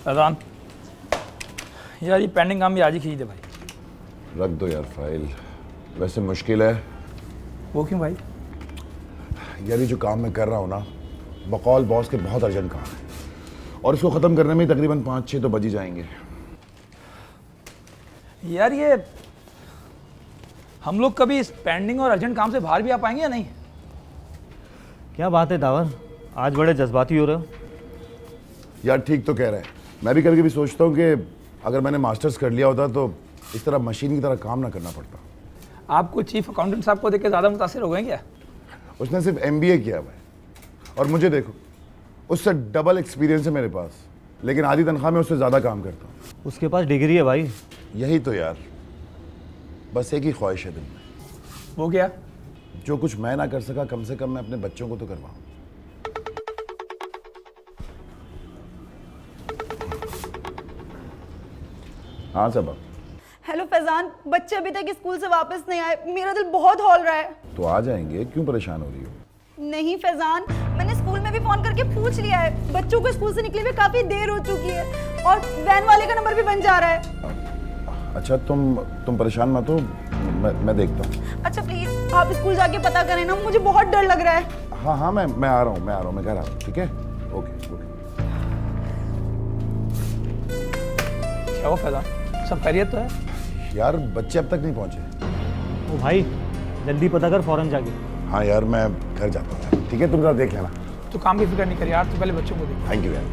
अजान यार, ये पेंडिंग काम भी आज ही खींच दे भाई। रख दो यार फाइल, वैसे मुश्किल है। वो क्यों भाई? यार ये जो काम मैं कर रहा हूँ ना, बकौल बॉस के बहुत अर्जेंट काम है और इसको ख़त्म करने में तकरीबन 5-6 तो बज ही जाएंगे। यार ये हम लोग कभी इस पेंडिंग और अर्जेंट काम से बाहर भी आ पाएंगे या नहीं? क्या बात है दावर, आज बड़े जज्बाती हो रहे हो। यार ठीक तो कह रहे हैं, मैं भी कभी कभी सोचता हूँ कि अगर मैंने मास्टर्स कर लिया होता तो इस तरह मशीन की तरह काम ना करना पड़ता। आपको चीफ अकाउंटेंट साहब को देख के ज़्यादा मुतासिर हो गए क्या? उसने सिर्फ MBA किया हुआ है और मुझे देखो, उससे डबल एक्सपीरियंस है मेरे पास, लेकिन आधी तनख्वाह में उससे ज़्यादा काम करता हूँ। उसके पास डिग्री है भाई। यही तो यार, बस एक ही ख्वाहिश है दिल में। वो क्या? जो कुछ मैं ना कर सका, कम से कम मैं अपने बच्चों को तो करवाऊँ। हाँ सबा। हेलो फैजान, बच्चे अभी तक स्कूल से वापस नहीं आए, मेरा दिल बहुत हौल रहा है। तो आ जाएंगे, क्यों परेशान हो रही हो? नहीं फैजान, मैंने स्कूल में भी फोन करके पूछ लिया है, बच्चों को स्कूल से निकले हुए काफी देर हो चुकी है और वैन वाले का नंबर भी बन जा रहा है। अच्छा तुम परेशान मत हो, मैं देखता हूँ। अच्छा प्लीज आप स्कूल जाके पता करें ना, मुझे बहुत डर लग रहा है। हाँ मैं आ रहा हूँ, मैं घर आ रहा हूँ, ठीक है? ओके। क्या हुआ फैजान, सब खैरियत तो है? यार बच्चे अब तक नहीं पहुंचे। ओ भाई जल्दी पता कर फौरन जाके। हाँ यार मैं घर जाता हूँ, ठीक है? तुम जरा देख लेना। तो काम की फिक्र नहीं कर यार, तो पहले बच्चों को देख। थैंक यू यार।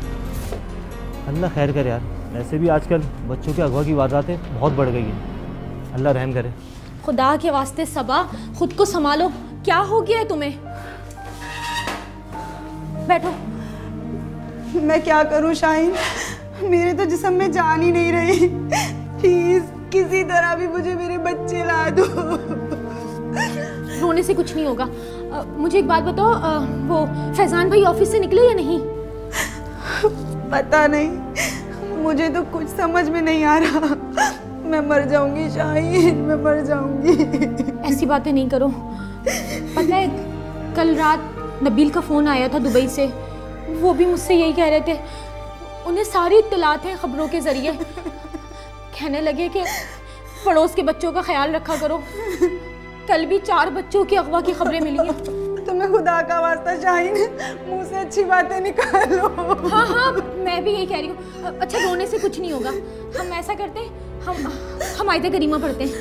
अल्लाह खैर करे यार, वैसे भी आजकल बच्चों के अगवा की वारदातें बहुत बढ़ गई हैं। अल्लाह रहम करे। खुदा के वास्ते सबा, खुद को संभालो, क्या हो गया है तुम्हें? बैठो। मैं क्या करूं शाहीन, मेरे तो जिस्म में जान ही नहीं रही। प्लीज किसी तरह भी मुझे मेरे बच्चे ला दो। रोने से कुछ नहीं होगा। मुझे एक बात बताओ, वो फैजान भाई ऑफिस से निकले या नहीं? पता नहीं, मुझे तो कुछ समझ में नहीं आ रहा। मैं मर जाऊंगी शाहीन, मैं मर जाऊंगी। ऐसी बातें नहीं करो। पता है कल रात नबील का फ़ोन आया था दुबई से, वो भी मुझसे यही कह रहे थे, उन्हें सारी इत्तलात हैं खबरों के ज़रिए। कहने लगे कि पड़ोस के बच्चों का ख्याल रखा करो। कल भी 4 बच्चों की अगवा की खबरें मिली हैं। तुम्हें खुदा का वास्ता शाहीन, मुंह से अच्छी बातें निकालो। हाँ मैं भी यही कह रही हूँ। अच्छा रोने से कुछ नहीं होगा, हम ऐसा करते हैं, हम आयत करीमा पढ़ते हैं।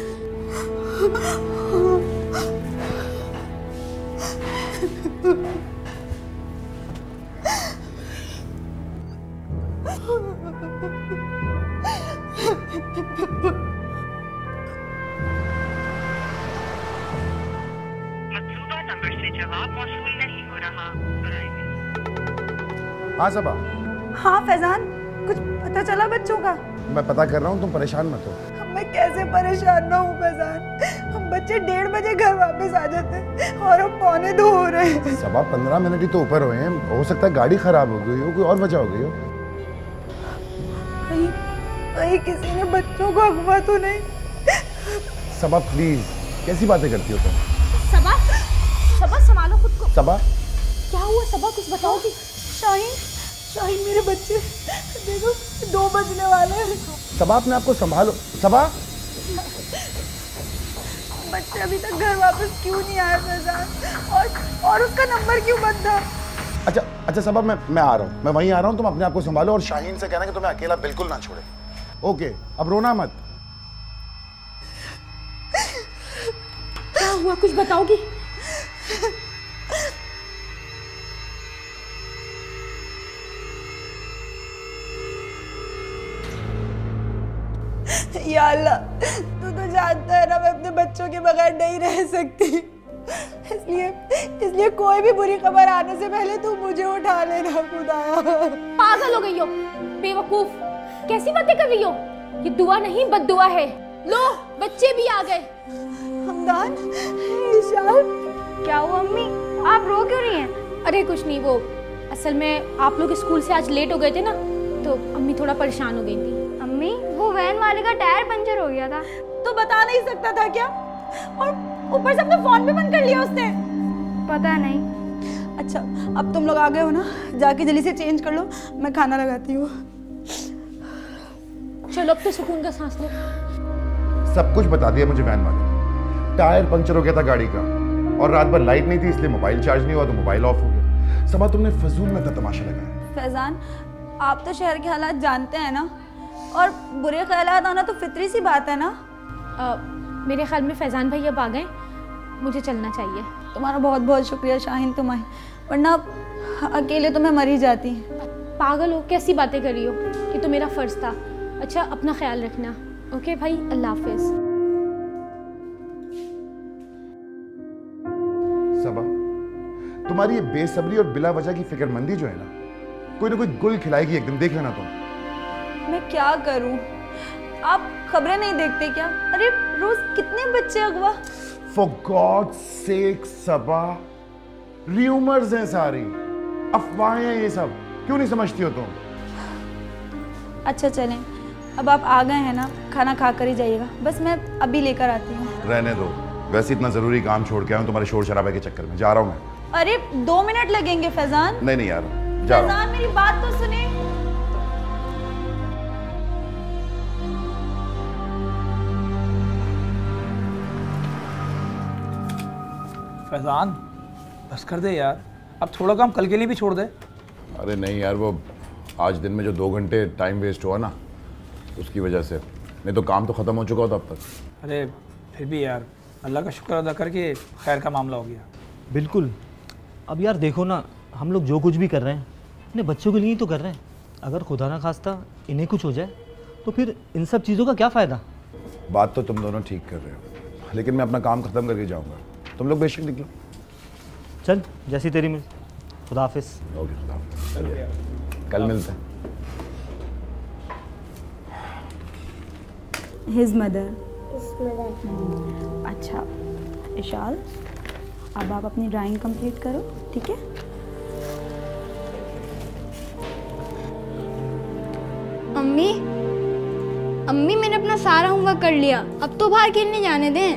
मतलूबा नंबर से जवाब मौसूल नहीं हो रहा। हाँ सबा। हाँ फैजान, कुछ पता चला बच्चों का? मैं पता कर रहा हूँ, तुम परेशान मत हो। मैं कैसे परेशान ना हूँ फैजान, हम बच्चे 1:30 बजे घर वापस आ जाते हैं और अब 1:45 हो रहे हैं। सबा 15 मिनट ही तो ऊपर हुए हैं, हो सकता है गाड़ी खराब हो गई हो, कोई और वजह हो गई हो। कहीं किसी ने बच्चों को अगवा तो नहीं? सबा प्लीज, कैसी बातें करती हो तुम? सबा संभालो खुद को। सबा क्या हुआ सबा, कुछ बताओगी? शाहीन मेरे बच्चे देखो 2 बजने वाले हैं। सबा अपने आप को संभालो। सबा बच्चे अभी तक घर वापस क्यों नहीं आए फैजान, और उसका नंबर क्यों बंद था? अच्छा सबा मैं आ रहा हूँ, मैं वहीं आ रहा हूँ, तुम अपने आप को संभालो और शाहीन से कहना कि तुम्हें अकेला बिल्कुल ना छोड़े। ओके, अब रोना मत। क्या हुआ, कुछ बताओगी? या अल्लाह, तू तो जानता है ना मैं अपने बच्चों के बगैर नहीं रह सकती, इसलिए कोई भी बुरी खबर आने से पहले तू मुझे उठा लेना खुदाया। पागल हो गई हो, बेवकूफ, कैसी बातें कर रही हो? ये दुआ नहीं बद्दुआ है। लो बच्चे भी आ गए। हमदान, ईशान, क्या हुआ अम्मी, आप रो क्यों रही हैं? अरे कुछ नहीं, वो असल में आप लोग स्कूल से आज लेट हो गए थे ना, तो अम्मी थोड़ा परेशान हो गई थी। अम्मी वो वैन वाले का टायर पंचर हो गया था। तो बता नहीं सकता था क्या? और ऊपर से अपना फोन भी बंद कर लिया उसने। पता नहीं। अच्छा अब तुम लोग आ गए हो ना, जाके जल्दी से चेंज कर लो, मैं खाना लगाती हूँ। चलो अब तो सुकून का सांस लो। सब कुछ बता दिया मुझे वैन वाले ने। टायर पंक्चर हो गया था गाड़ी का, और रात भर लाइट नहीं थी इसलिए मोबाइल चार्ज नहीं हुआ तो मोबाइल ऑफ हो गया। सबा तुमने फजूल में तमाशा लगाया। फैजान, आप तो शहर के हालात जानते हैं ना, और बुरे ख्यालात आना तो फितरी सी बात है ना। मेरे ख्याल में फैजान भाई अब आ गए, मुझे चलना चाहिए। तुम्हारा बहुत बहुत शुक्रिया शाहीन तुम्हें, वरना अकेले तो मैं मर ही जाती। पागल हो, कैसी बातें कर रही हो? कि तो मेरा फ़र्ज़ था। अच्छा अपना ख्याल रखना। ओके भाई, अल्लाह हाफिज़। सबा, तुम्हारी ये बेसब्री और बिला वजह की फिक्रमंदी जो है ना, कोई ना कोई गुल खिलाएगी एक दिन, देख लेना तुम। मैं क्या करूं? आप खबरें नहीं देखते क्या? अरे रोज कितने बच्चे अगवा। For God's sake Saba, rumours हैं सारी, अफवाहें हैं ये सब, क्यों नहीं समझती हो तुम? अच्छा चलें, अब आप आ गए हैं ना, खाना खा कर ही जाइएगा। बस मैं अभी लेकर आती हूँ। रहने दो, वैसे इतना जरूरी काम छोड़ के आया हूं तुम्हारे शोर शराबे के चक्कर में। जा रहा हूं मैं। अरे 2 मिनट लगेंगे फैजान। नहीं यार, जा रहा हूं। फैजान मेरी बात तो सुने। फैजान बस कर दे यार, अब थोड़ा काम कल के लिए भी छोड़ दे। अरे नहीं यार, वो आज दिन में जो 2 घंटे टाइम वेस्ट हुआ ना, उसकी वजह से, नहीं तो काम तो ख़त्म हो चुका होता अब तक। अरे फिर भी यार, अल्लाह का शुक्र अदा करके खैर का मामला हो गया। बिल्कुल। अब यार देखो ना, हम लोग जो कुछ भी कर रहे हैं अपने बच्चों के लिए ही तो कर रहे हैं। अगर खुदा ना खास्ता इन्हें कुछ हो जाए तो फिर इन सब चीज़ों का क्या फ़ायदा? बात तो तुम दोनों ठीक कर रहे हो, लेकिन मैं अपना काम ख़त्म करके जाऊँगा। तुम लोग बेशक निकलो। चल, जैसी तेरी मिल। खुदा हाफिज़। ओके, खुदा हाफिज़। कल मिलते हैं। His mother. अच्छा इशाल, अब आप अपनी ड्राइंग कंप्लीट करो, ठीक है? अम्मी, अम्मी मैंने अपना सारा होमवर्क कर लिया, अब तो बाहर खेलने जाने दें।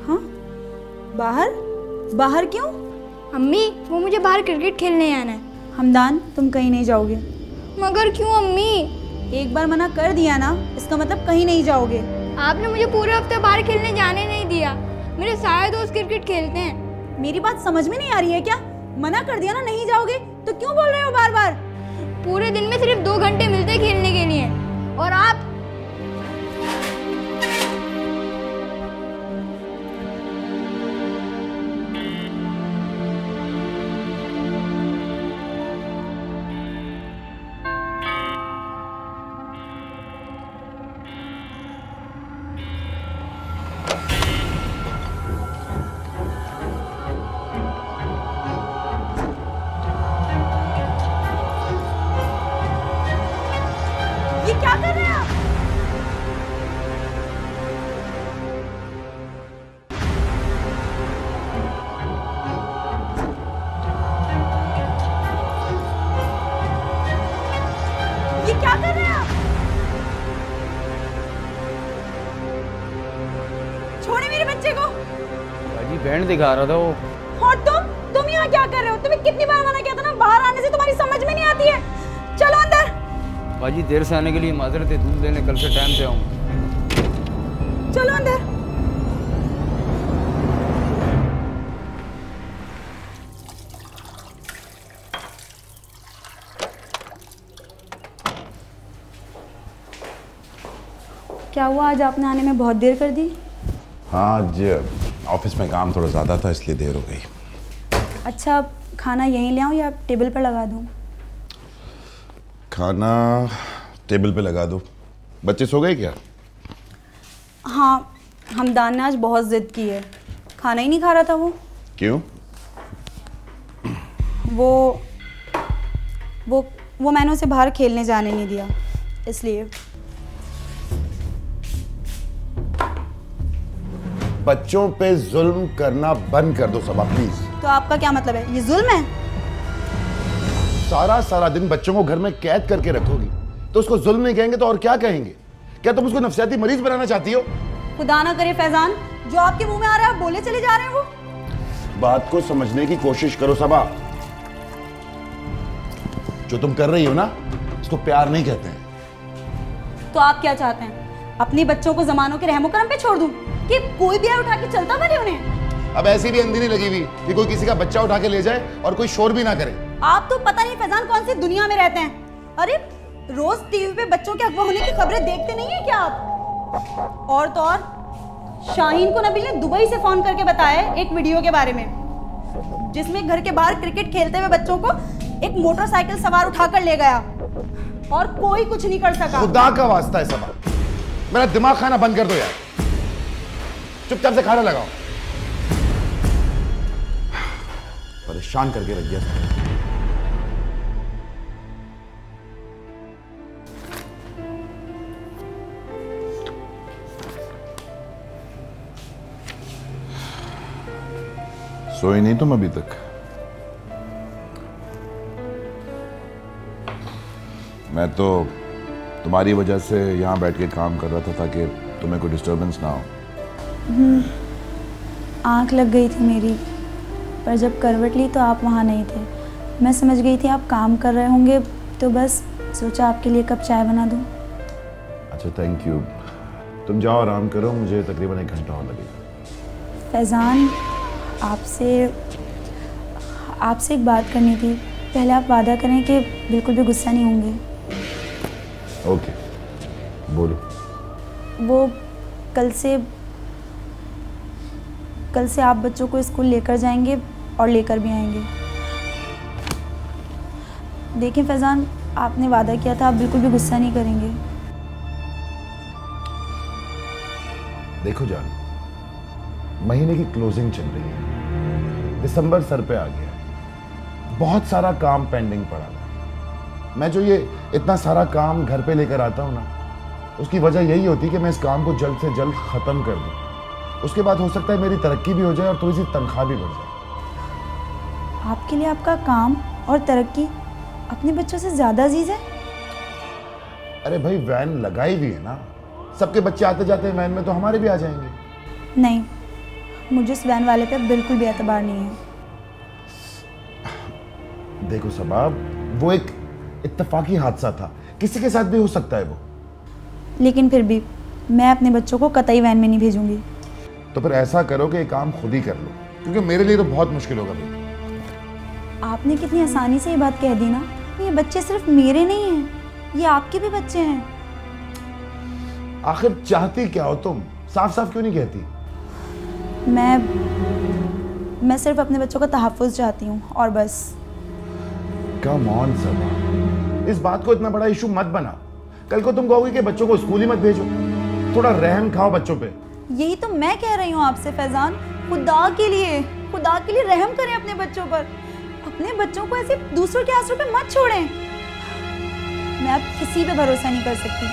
हाँ, बाहर? बाहर क्यों? अम्मी वो मुझे बाहर क्रिकेट खेलने आना है। हमदान, तुम कहीं नहीं जाओगे। मगर क्यों अम्मी? एक बार मना कर दिया ना, इसका मतलब कहीं नहीं जाओगे। आपने मुझे पूरे हफ्ते बाहर खेलने जाने नहीं दिया। मेरे सारे दोस्त क्रिकेट खेलते हैं। मेरी बात समझ में नहीं आ रही है क्या? मना कर दिया ना नहीं जाओगे, तो क्यों बोल रहे हो बार बार? पूरे दिन में सिर्फ 2 घंटे मिलते खेलने के लिए, और आप क्या कर रहे हैं आप? ये क्या कर रहे हैं आप? छोड़े मेरे बच्चे को। बाजी बैंड दिखा रहा था वो। और तुम यहाँ क्या कर रहे हो? तुम्हें कितनी बार मना किया था ना, बाहर आने से तुम्हारी समझ में नहीं आती है। चलो अंदर। बाजी देर से आने के लिए माजरत है, दूध लेने कल से टाइम से आऊँगा। चलो अंदर। क्या हुआ, आज आपने आने में बहुत देर कर दी? हाँ, आज ऑफिस में काम थोड़ा ज़्यादा था इसलिए देर हो गई। अच्छा, खाना यहीं ले आऊँ या टेबल पर लगा दूँ? खाना टेबल पे लगा दो। बच्चे सो गए क्या? हाँ, हमदान ने आज बहुत जिद की है, खाना ही नहीं खा रहा था वो। क्यों? वो मैंने उसे बाहर खेलने जाने नहीं दिया, इसलिए। बच्चों पे जुल्म करना बंद कर दो सबा, प्लीज। तो आपका क्या मतलब है, ये जुल्म है? सारा दिन बच्चों को घर में कैद करके रखोगी तो उसको जुल्म नहीं कहेंगे तो और क्या कहेंगे? क्या तुम उसको नफसियाती मरीज बनाना चाहती हो? खुदा ना करे फैजान, जो आपके मुंह में आ रहा है आप बोले चले जा रहे हैं। वो बात को समझने की कोशिश करो सबा। जो तुम कर रही हो ना, इसको प्यार नहीं कहते हैं। तो आप क्या चाहते हैं? अपने बच्चों को जमानों के रहमो करम पे छोड़ दूं कि कोई भी उठा के चलता बने उन्हें? अब ऐसी भी अंधी नहीं लगी हुई कि कोई किसी का बच्चा उठा के ले जाए और कोई शोर भी ना करे। आप तो पता नहीं फैजान कौन सी दुनिया में रहते हैं। अरे रोज टीवी पे बच्चों के अगवा होने की खबरें देखते नहीं है क्या आप? और तो और शाहीन को नबील ने दुबई से फोन करके बताया एक वीडियो के बारे में जिसमें घर के बाहर क्रिकेट खेलते हुए बच्चों को एक मोटरसाइकिल सवार उठाकर ले गया और कोई कुछ नहीं कर सका। खुदा का वास्ता है सबा, मेरा दिमाग खाना बंद कर दो यार, चुपचाप से खाना लगाओ। परेशान करके रख दिया। सोई नहीं तुम अभी तक? मैं तो तुम्हारी वजह से यहां बैठ के काम कर रहा था ताकि तुम्हें कोई डिस्टरबेंस ना हो। आंख लग गई थी मेरी, पर जब करवट ली तो आप वहाँ नहीं थे। मैं समझ गई थी आप काम कर रहे होंगे, तो बस सोचा आपके लिए कप चाय बना दूँ। अच्छा थैंक यू, तुम जाओ आराम करो, मुझे तकरीबन 1 घंटा और लगेगा। फैज़ान आपसे एक बात करनी थी। पहले आप वादा करें कि बिल्कुल भी गुस्सा नहीं होंगे। ओके बोलो। वो कल से आप बच्चों को स्कूल लेकर जाएंगे और लेकर भी आएंगे। देखें फैज़ान, आपने वादा किया था आप बिल्कुल भी गुस्सा नहीं करेंगे। देखो जान, महीने की क्लोजिंग चल रही है, दिसंबर सर पे आ गया है, बहुत सारा काम पेंडिंग पड़ा है। मैं जो ये इतना सारा काम घर पे लेकर आता हूँ ना, उसकी वजह यही होती है कि मैं इस काम को जल्द से जल्द ख़त्म कर दूँ। उसके बाद हो सकता है मेरी तरक्की भी हो जाए और थोड़ी सी तनख्वाह भी बढ़ जाए। आपके लिए आपका काम और तरक्की अपने बच्चों से ज़्यादा अजीज़ है? अरे भाई वैन लगाई हुई है ना, सबके बच्चे आते जाते हैं वैन में, तो हमारे भी आ जाएंगे। नहीं, मुझे उस वैन वाले पे बिल्कुल भी एतबार नहीं है। देखो सबाब, वो एक इत्तेफाकी हादसा था, किसी के साथ भी हो सकता है वो। लेकिन फिर भी मैं अपने बच्चों को कतई वैन में नहीं भेजूंगी। तो फिर ऐसा करो कि ये काम खुद ही कर लो, क्योंकि मेरे लिए तो बहुत मुश्किल होगा भाई। आपने कितनी आसानी से ये बात कह दी ना। ये बच्चे सिर्फ मेरे नहीं हैं, ये आपके भी बच्चे हैं। आखिर चाहती क्या हो तुम? साफ साफ क्यों नहीं कहती? मैं सिर्फ अपने बच्चों का तहफ़्फ़ुज़ चाहती हूँ और बस। कम ऑन सबा, इस बात को इतना बड़ा इशू मत बना। कल को तुम कहोगे कि बच्चों को स्कूल ही मत भेजो। थोड़ा रहम खाओ बच्चों पे। यही तो मैं कह रही हूँ आपसे फैजान, खुदा के लिए रहम करें अपने बच्चों पर। अपने बच्चों को ऐसे दूसरों के आसरों पे मत छोड़ें। मैं अब किसी पे भरोसा नहीं कर सकती।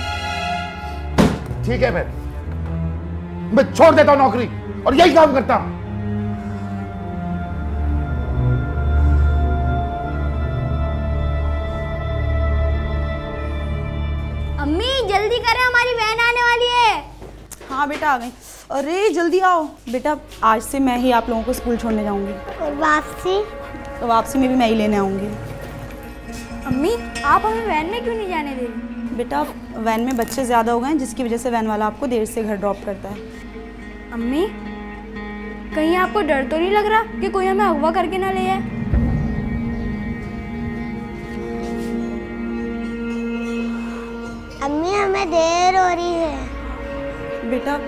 ठीक है मैं छोड़ देता हूँ नौकरी और यही काम करता हूँ। अम्मी जल्दी करें, हमारी वैन आने वाली है। हाँ बेटा आ गई। अरे जल्दी आओ बेटा, आज से मैं ही आप लोगों को स्कूल छोड़ने जाऊंगी। और वापसी? तो वापसी में भी मैं ही लेने आऊंगी। अम्मी आप हमें वैन में क्यों नहीं जाने दे रही? बेटा वैन में बच्चे ज़्यादा हो गए हैं, जिसकी वजह से वैन वाला आपको देर से घर ड्रॉप करता है। अम्मी कहीं आपको डर तो नहीं लग रहा कि कोई हमें अगवा करके ना ले जाए? अम्मी हमें देर हो रही है। बेटा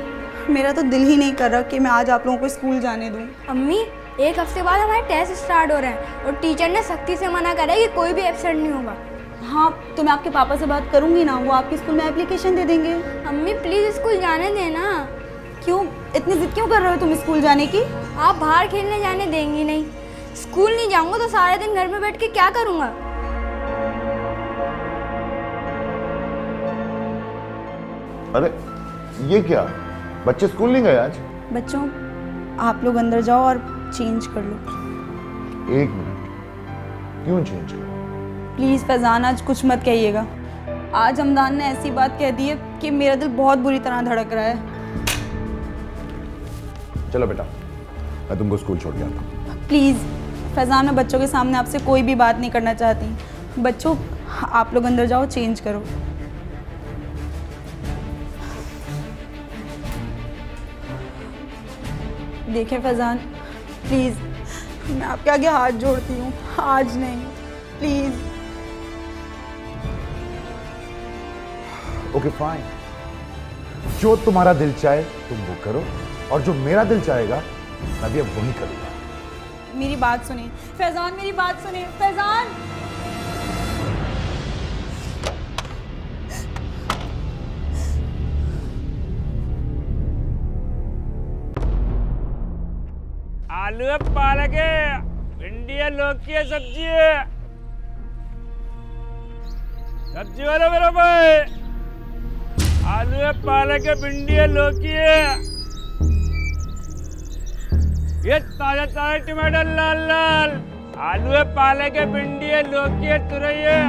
मेरा तो दिल ही नहीं कर रहा कि मैं आज आप लोगों को स्कूल जाने दूं। अम्मी 1 हफ्ते बाद हमारे टेस्ट स्टार्ट हो रहे हैं और टीचर ने सख्ती से मना करा है कि कोई भी एब्सेंट नहीं होगा। हाँ तो मैं आपके पापा से बात करूंगी ना, वो आपके स्कूल में एप्लीकेशन दे देंगे। अम्मी प्लीज़ स्कूल जाने देना। क्यों इतनी जिद क्यों कर रहे हो तुम स्कूल जाने की? आप बाहर खेलने जाने देंगी नहीं। स्कूल नहीं जाऊंगा तो सारे दिन घर में बैठ के क्या करूँगा? अरे ये क्या, बच्चे स्कूल नहीं गए आज? बच्चों आप लोग अंदर जाओ और चेंज कर लो। 1 मिनट, क्यों चेंज करो? प्लीज़ फैजान आज कुछ मत कहिएगा। आज हमदान ने ऐसी बात कह दी है कि मेरा दिल बहुत बुरी तरह धड़क रहा है। चलो बेटा मैं तुमको स्कूल छोड़ के आता हूँ। प्लीज़ फैजान, मैं बच्चों के सामने आपसे कोई भी बात नहीं करना चाहती। बच्चों आप लोग अंदर जाओ, चेंज करो। देखें फैजान, प्लीज़ मैं आपके आगे हाथ जोड़ती हूँ, आज नहीं, प्लीज़। ओके फाइन, जो तुम्हारा दिल चाहे तुम वो करो, और जो मेरा दिल चाहेगा मैं भी अब वही करूँगा। मेरी बात सुनिए फैजान, मेरी बात सुनिए फैजान। आलू है, पालक है, भिंडी है, लौकी है, सब्जी है। सब्जी वाला मेरा भाई, आलू है, पालक है, भिंडी है, लौकी है, ये ताजा ताजा टमाटर लाल लाल। आलू है, पालक है, भिंडी है, लौकी है, तुरई है।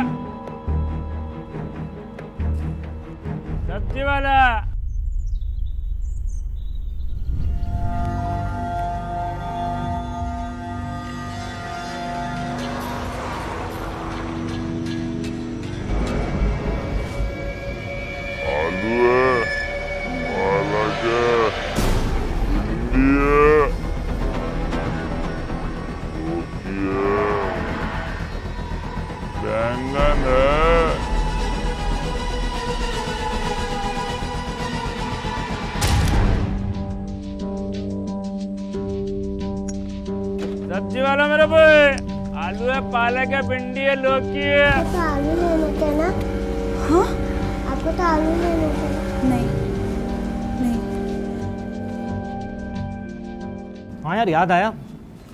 सब्जी वाला सब्जी वाला मेरा भाई, आलू है, पालक है, भिंडी है, लौकी है। आपको तो आलू लेने थे ना? हाँ? आपको तो आलू लेने थे ना? नहीं नहीं। हाँ यार, याद आया,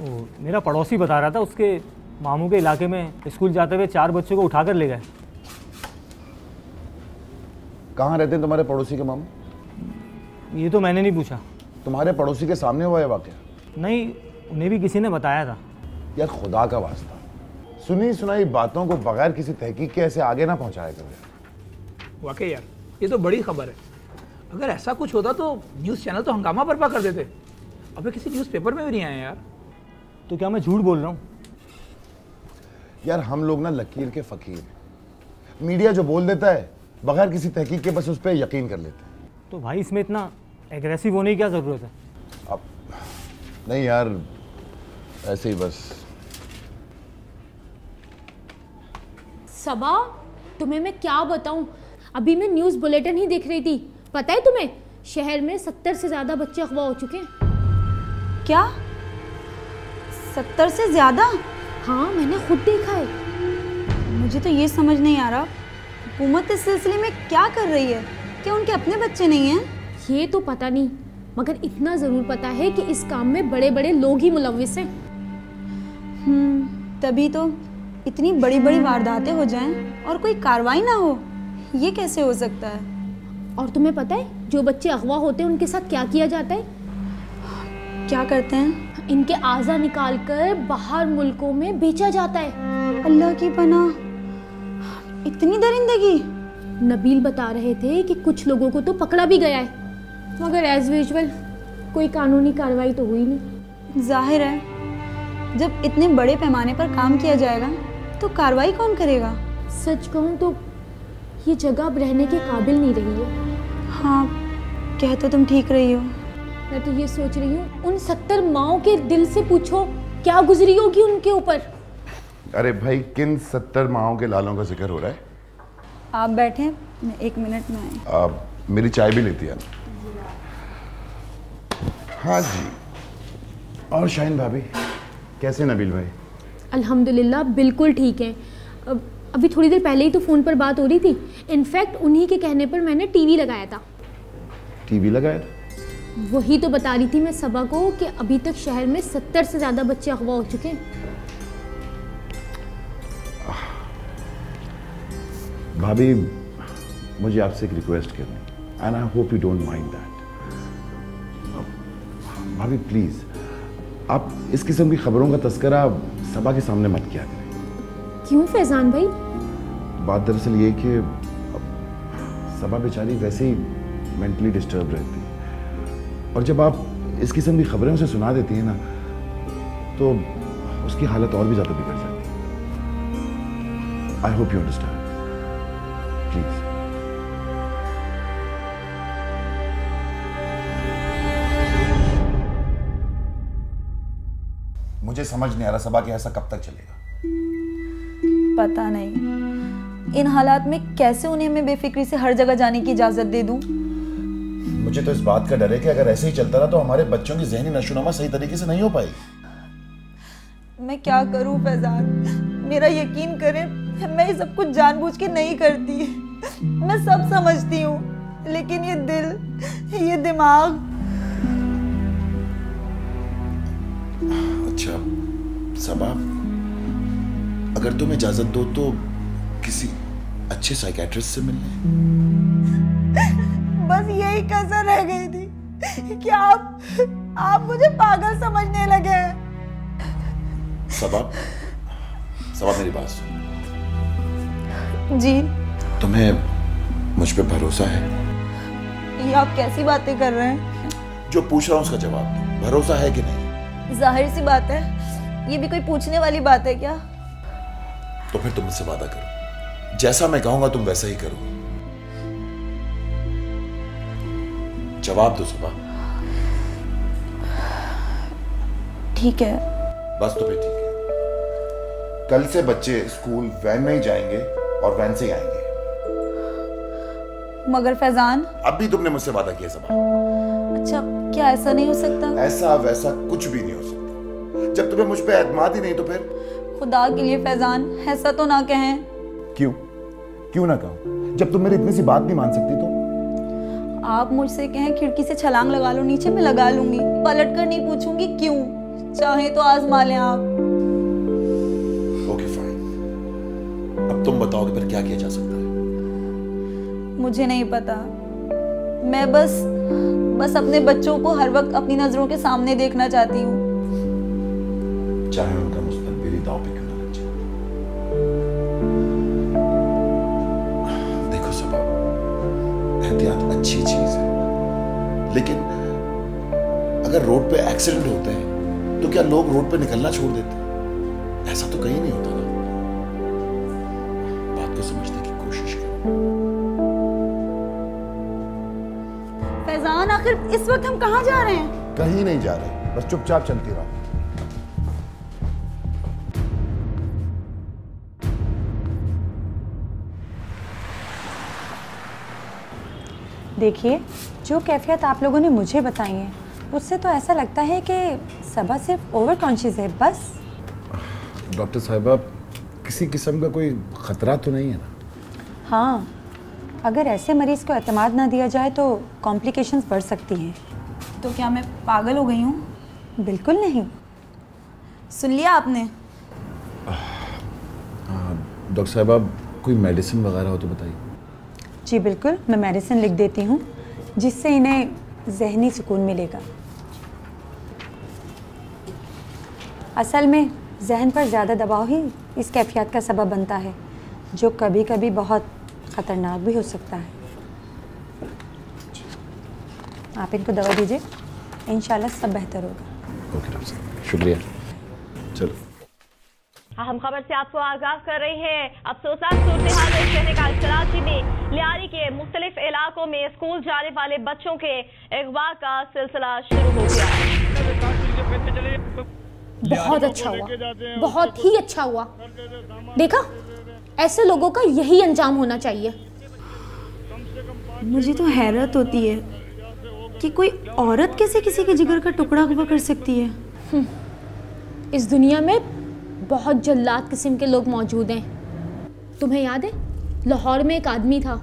वो मेरा पड़ोसी बता रहा था उसके मामू के इलाके में स्कूल जाते हुए 4 बच्चों को उठाकर ले गए। कहाँ रहते हैं तुम्हारे पड़ोसी के मामू? ये तो मैंने नहीं पूछा। तुम्हारे पड़ोसी के सामने हुआ है वाकया? नहीं, उन्हें भी किसी ने बताया था। यार खुदा का वास्ता, सुनी सुनाई बातों को बगैर किसी तहकीक के ऐसे आगे ना पहुंचाया करो। वाकई यार, ये तो बड़ी खबर है। अगर ऐसा कुछ होता तो न्यूज़ चैनल तो हंगामा बर्पा कर देते। अबे किसी न्यूज़पेपर में भी नहीं आए यार। तो क्या मैं झूठ बोल रहा हूँ? यार हम लोग ना लकीर के फकीर, मीडिया जो बोल देता है बगैर किसी तहकीक के बस उस पर यकीन कर लेते हैं। तो भाई इसमें इतना एग्रेसिव होने की क्या ज़रूरत है? अब नहीं यार, ऐसे ही बस। सबा, तुम्हें मैं क्या बताऊं, अभी मैं न्यूज़ बुलेटिन ही देख रही थी। पता है तुम्हें, शहर में 70 से ज़्यादा बच्चे अगवा हो चुके हैं। क्या 70 से ज़्यादा? हाँ, मैंने खुद देखा है। मुझे तो ये समझ नहीं आ रहा हुकूमत इस सिलसिले में क्या कर रही है। क्या उनके अपने बच्चे नहीं हैं? ये तो पता नहीं, मगर इतना ज़रूर पता है कि इस काम में बड़े बड़े लोग ही मुलव्विस हैं। तभी तो इतनी बड़ी बड़ी वारदातें हो जाएं और कोई कार्रवाई ना हो, ये कैसे हो सकता है? और तुम्हें पता है जो बच्चे अगवा होते हैं उनके साथ क्या किया जाता है? क्या करते हैं? इनके आज़ा निकाल कर बाहर मुल्कों में बेचा जाता है। अल्लाह की पनाह, इतनी दरिंदगी। नबील बता रहे थे कि कुछ लोगों को तो पकड़ा भी गया है, मगर एज यूजुअल कोई कानूनी कार्रवाई तो हुई नहीं। जाहिर है जब इतने बड़े पैमाने पर काम किया जाएगा तो कार्रवाई कौन करेगा? सच कहूँ तो ये जगह अब रहने के काबिल नहीं रही है। हाँ, कह तो तुम ठीक रही हो। मैं तो ये सोच रही हूँ उन 70 माओं के दिल से पूछो क्या गुजरी होगी उनके ऊपर। अरे भाई, किन 70 माओं के लालों का जिक्र हो रहा है? आप बैठे, मैं 1 मिनट में आई। मेरी चाय भी लेती है। हाँ जी। और शाहीन भाभी कैसे? नबील भाई अल्हम्दुलिल्लाह बिल्कुल ठीक है। अभी थोड़ी देर पहले ही तो फ़ोन पर बात हो रही थी। इनफैक्ट उन्हीं के कहने पर मैंने टीवी लगाया था। टीवी लगाया था? वही तो बता रही थी मैं सबा को कि अभी तक शहर में 70 से ज़्यादा बच्चे अगवा हो चुके हैं। भाभी, मुझे आपसे एक रिक्वेस्ट करनी, and I hope you don't mind that. भाभी प्लीज, आप इस किस्म की खबरों का तस्करा सबा के सामने मत किया करें। क्यों फैजान भाई? बात दरअसल ये कि सबा बेचारी वैसे ही मेंटली डिस्टर्ब रहती है, और जब आप इस किस्म की खबरें उसे सुना देती हैं ना, तो उसकी हालत और भी ज़्यादा बिगड़ जाती है। I hope you understand please. मुझे समझ नहीं आ रहा सबा कि ऐसा कब तक चलेगा। पता नहीं इन हालात में कैसे उन्हें मैं बेफिक्री से हर जगह जाने की इजाजत दे दूं। मुझे तो इस बात का डर है कि अगर ऐसे ही चलता रहा तो हमारे बच्चों की ज़हनी नशोनुमा सही तरीके से नहीं हो पाएगी। मैं क्या करूं फैजान, मेरा यकीन करें मैं ये सब कुछ जानबूझ के नहीं करती। मैं सब समझती हूँ, लेकिन ये दिल, ये दिमाग। अच्छा सबा, अगर तुम इजाजत दो तो किसी अच्छे साइकियाट्रिस्ट से मिलने। बस यही कसर रह गई थी कि आप मुझे पागल समझने लगे हैं। सबा मेरी बात सुन। जी। तुम्हें मुझ पे भरोसा है? ये आप कैसी बातें कर रहे हैं? जो पूछ रहा हूँ उसका जवाब दो, भरोसा है कि नहीं? जाहिर सी बात है, ये भी कोई पूछने वाली बात है क्या? तो फिर तुम मुझसे वादा करो, जैसा मैं कहूंगा तुम वैसा ही करो। जवाब दो सबा। ठीक है। बस तो फिर ठीक है। कल से बच्चे स्कूल वैन में ही जाएंगे और वैन से ही आएंगे। मगर फैजान, अभी तुमने मुझसे वादा किया सबा। अच्छा, क्या ऐसा नहीं हो सकता? ऐसा वैसा कुछ भी नहीं हो सकता। जब तुम्हें मुझ पे एतमाद ही नहीं तो फिर? खुदा के लिए फैजान, ऐसा तो ना कहें। क्यों ना कहूं? जब तुम मेरी इतनी सी बात नहीं मान सकती तो? आप मुझसे कहें खिड़की से छलांग लगा लो नीचे, मैं लगा लूंगी। पलट कर नहीं पूछूंगी क्यों। चाहे तो आजमा लें आप। Okay fine. अब तुम बताओगे फिर क्या किया जा सकता है? मुझे नहीं पता। मैं बस अपने बच्चों को हर वक्त अपनी नजरों के सामने देखना चाहती हूँ, चाहे उनका मुस्तकबिल ही दांव पे क्यों ना लग जाए। देखो सबा, एहतियात अच्छी चीज है, लेकिन अगर रोड पे एक्सीडेंट होते हैं तो क्या लोग रोड पे निकलना छोड़ देते हैं? ऐसा तो कहीं नहीं होता ना। बात को समझने की कोशिश करो। फैजान, आखिर इस वक्त हम कहाँ जा रहे हैं? कहीं नहीं जा रहे, बस चुपचाप चलती रहो। देखिए, जो कैफियत आप लोगों ने मुझे बताई है उससे तो ऐसा लगता है कि सबा सिर्फ ओवर कॉन्शियस है बस। डॉक्टर साहिबा, किसी किस्म का कोई खतरा तो नहीं है ना? हाँ, अगर ऐसे मरीज को एतमाद ना दिया जाए तो कॉम्प्लिकेशंस बढ़ सकती हैं। तो क्या मैं पागल हो गई हूँ? बिल्कुल नहीं। सुन लिया आपने? डॉक्टर साहिबा, कोई मेडिसिन वगैरह हो तो बताइए। जी बिल्कुल, मैं मेडिसिन लिख देती हूँ जिससे इन्हें ज़हनी सुकून मिलेगा। असल में जहन पर ज़्यादा दबाव ही इस कैफियत का सबब बनता है, जो कभी कभी बहुत ख़तरनाक भी हो सकता है। आप इनको दवा दीजिए, इंशाल्लाह सब बेहतर होगा। ओके डॉक्टर साहब, शुक्रिया। चलो। अहम खबर से आपको आगाह कर रही है। अफसोसनाक सूरत-ए-हाल में शहर कराची में लियारी के मुख्तलिफ इलाकों में स्कूल जाने वाले बच्चों के अगवा का सिलसिला शुरू हो गया है। बहुत अच्छा हुआ, बहुत ही अच्छा हुआ। देखा, ऐसे लोगों का यही अंजाम होना चाहिए। मुझे तो हैरत होती है कि कोई औरत कैसे किसी के जिगर का टुकड़ा अगवा कर सकती है। इस दुनिया में बहुत जल्लाद किस्म के लोग मौजूद हैं। तुम्हें याद है, लाहौर में एक आदमी था,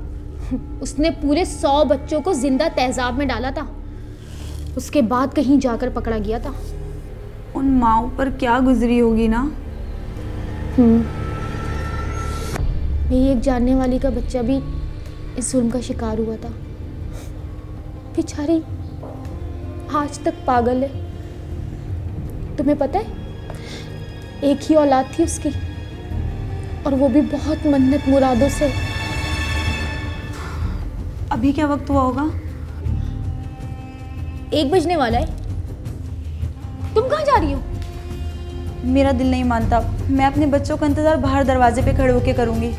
उसने पूरे 100 बच्चों को जिंदा तेजाब में डाला था। उसके बाद कहीं जाकर पकड़ा गया था। उन माओं पर क्या गुजरी होगी ना। मेरी एक जानने वाली का बच्चा भी इस जुल्म का शिकार हुआ था। बेचारी आज तक पागल है। तुम्हें पता है, एक ही औलाद थी उसकी, और वो भी बहुत मन्नत मुरादों से। अभी क्या वक्त हुआ होगा? 1 बजने वाला है। तुम कहाँ जा रही हो? मेरा दिल नहीं मानता। मैं अपने बच्चों का इंतजार बाहर दरवाजे पे खड़े होके करूंगी।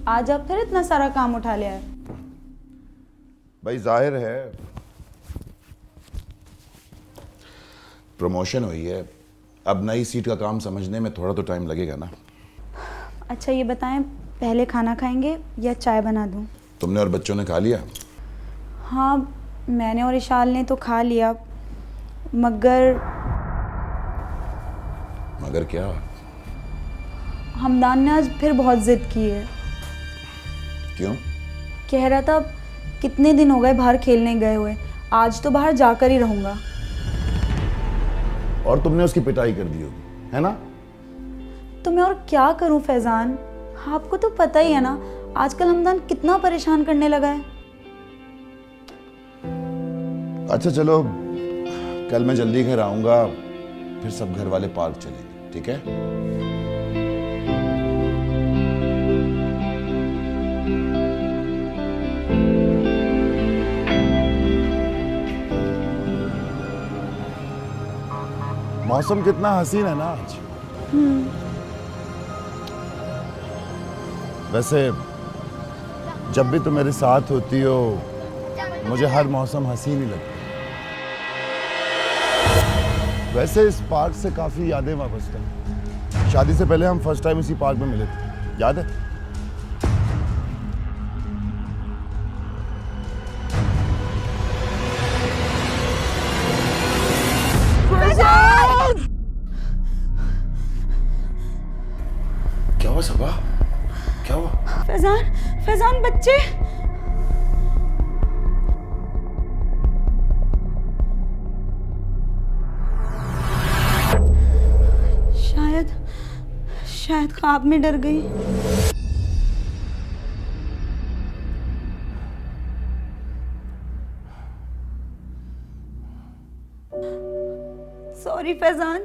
आज आप फिर इतना सारा काम उठा लिया है। भाई जाहिर है प्रमोशन हुई है, अब नई सीट का काम समझने में थोड़ा तो टाइम लगेगा ना। अच्छा ये बताएं, पहले खाना खाएंगे या चाय बना दूं? तुमने और बच्चों ने खा लिया? हाँ मैंने और इशाल ने तो खा लिया, मगर क्या? हमदान ने आज फिर बहुत जिद की है। क्यों? कह रहा था कितने दिन हो गए बाहर खेलने गए हुए, आज तो बाहर जाकर ही रहूंगा। और तुमने उसकी पिटाई कर दी होगी, है ना? तो मैं और क्या करूं फैजान, आपको तो पता ही है ना आजकल हमदान कितना परेशान करने लगा है। अच्छा चलो, कल मैं जल्दी घर आऊंगा, फिर सब घर वाले पार्क चलेंगे, ठीक है? मौसम कितना हसीन है ना आज। वैसे जब भी तुम मेरे साथ होती हो मुझे हर मौसम हसीन ही लगता है। वैसे इस पार्क से काफी यादें वाबस्ता हैं। शादी से पहले हम फर्स्ट टाइम इसी पार्क में मिले थे, याद है? क्या हुआ सबा? क्या हुआ? फैजान बच्चे। शायद ख्वाब में डर गई। सॉरी फैजान,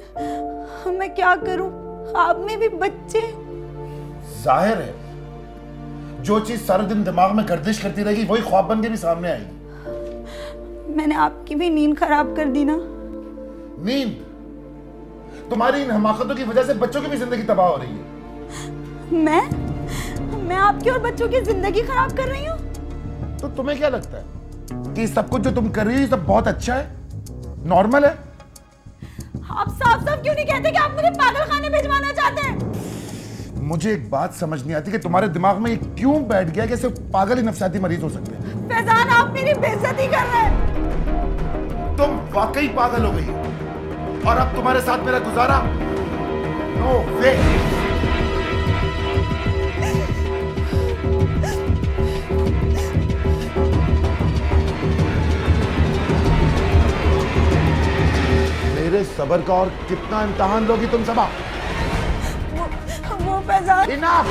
मैं क्या करूं, ख्वाब में भी बच्चे। जाहिर है जो चीज सारे दिन दिमाग में गर्दिश करती रहेगी वही ख्वाब बन के भी सामने आएगी। मैंने आपकी भी नींद खराब कर दी ना। नींद? तुम्हारी इन हमाकतों की वजह से बच्चों की भी जिंदगी तबाह हो रही है। मैं आपकी और बच्चों की जिंदगी खराब कर रही हूँ? तो तुम्हें क्या लगता है कि सब कुछ जो तुम कर रही हो सब बहुत अच्छा है, नॉर्मल है? आप साफ साफ क्यों नहीं कहते कि आप मुझे पागल खाने भिजवाना चाहते हैं? मुझे एक बात समझ नहीं आती कि तुम्हारे दिमाग में क्यों बैठ गया कि सिर्फ पागल ही नफसियाती मरीज हो सकते हैं। फैजान आप मेरी बेइज्जती कर रहे हैं। तुम वाकई पागल हो गई और अब तुम्हारे साथ मेरा गुजारा नो वे। मेरे सब्र का और कितना इम्तिहान लोगी तुम सबा? वो फैजान। इनफ।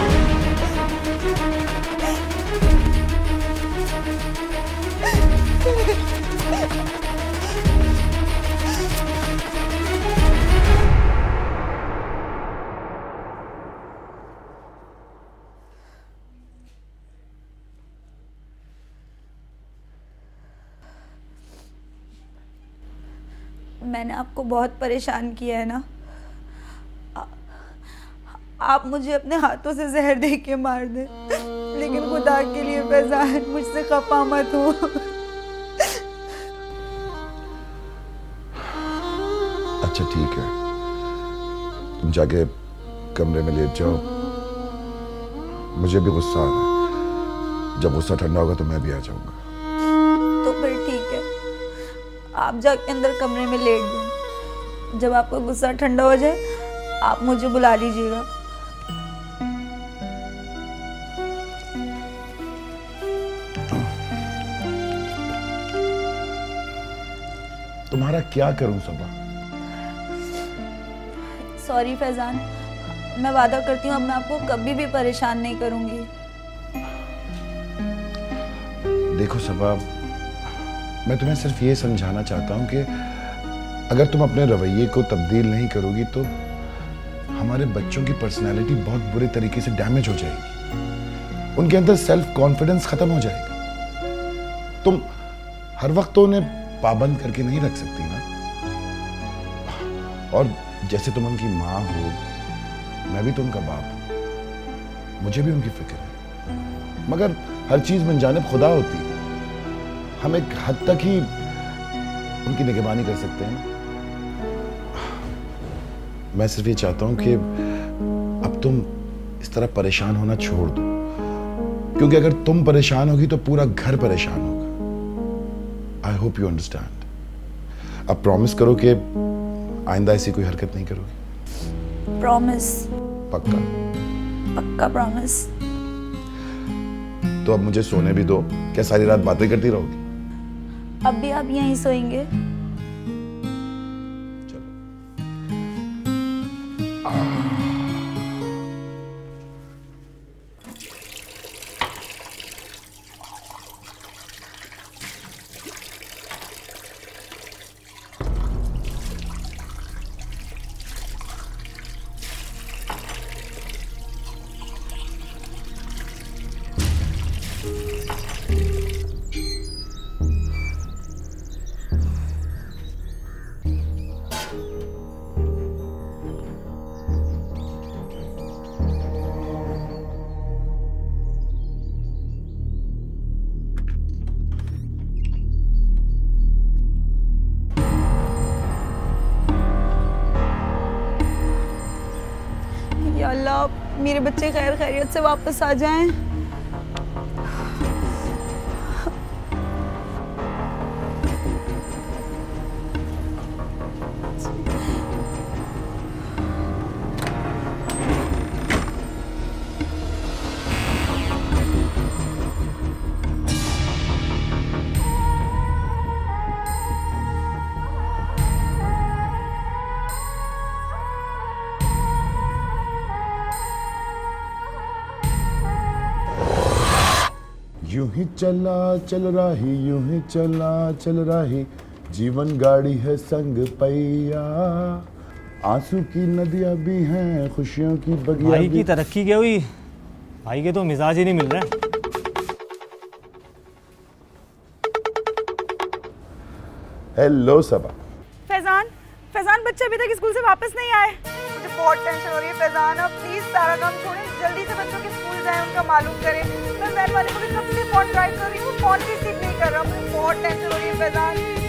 मैंने आपको बहुत परेशान किया है ना। आप मुझे अपने हाथों से जहर दे के मार दें, लेकिन खुदा के लिए फैजान मुझसे खफा मत हो। अच्छा ठीक है, तुम जाके कमरे में लेट जाओ। मुझे भी गुस्सा आ रहा है, जब गुस्सा ठंडा होगा तो मैं भी आ जाऊंगा। तो फिर ठीक है, आप जाके अंदर कमरे में लेट जाओ। जब आपका गुस्सा ठंडा हो जाए आप मुझे बुला लीजिएगा। तुम्हारा क्या करूं सबा? सॉरी फैजान, मैं वादा करती हूँ अब मैं आपको कभी भी परेशान नहीं करूंगी। देखो सबा, मैं तुम्हें सिर्फ ये समझाना चाहता हूँ कि अगर तुम अपने रवैये को तब्दील नहीं करोगी तो हमारे बच्चों की पर्सनैलिटी बहुत बुरे तरीके से डैमेज हो जाएगी। उनके अंदर सेल्फ कॉन्फिडेंस खत्म हो जाएगा। तुम हर वक्त तो उन्हें पाबंद करके नहीं रख सकती ना। और जैसे तुम उनकी माँ हो, मैं भी तो उनका बाप हूं, मुझे भी उनकी फिक्र है। मगर हर चीज में जानिब खुदा होती है। हम एक हद तक ही उनकी निगरानी कर सकते हैं। मैं सिर्फ ये चाहता हूं कि अब तुम इस तरह परेशान होना छोड़ दो, क्योंकि अगर तुम परेशान होगी तो पूरा घर परेशान होगा। I hope you understand. अब प्रॉमिस करो कि आइंदा ऐसी कोई हरकत नहीं करोगी। प्रॉमिस। पक्का? पक्का प्रॉमिस। तो अब मुझे सोने भी दो। क्या सारी रात बातें करती रहोगी? अब भी आप यहीं सोएंगे? या अल्लाह, मेरे बच्चे खैर खैरियत से वापस आ जाएं। यूं ही चला चल रही, यूं ही चला चल रही, जीवन गाड़ी है संग पैया, आंसू की नदियां भी हैं, खुशियों की बगिया। भाई की तरक्की क्या हुई? भाई के तो मिजाज ही नहीं मिल रहा है। हेलो सबा। फैजान बच्चे अभी तक स्कूल से वापस नहीं आए। मुझे बहुत टेंशन हो रही है फैजान। अब प्लीज सारा काम छोड़ें, जल्दी से बच्चों के स्कूल जाएं, उनका मालूम करें। मैं वैन वाले को भी कब से फोन ट्राई कर रही हूँ, फोन भी रिसीव नहीं कर रहा। मुझे बहुत टेंशन हो रही है फैजान।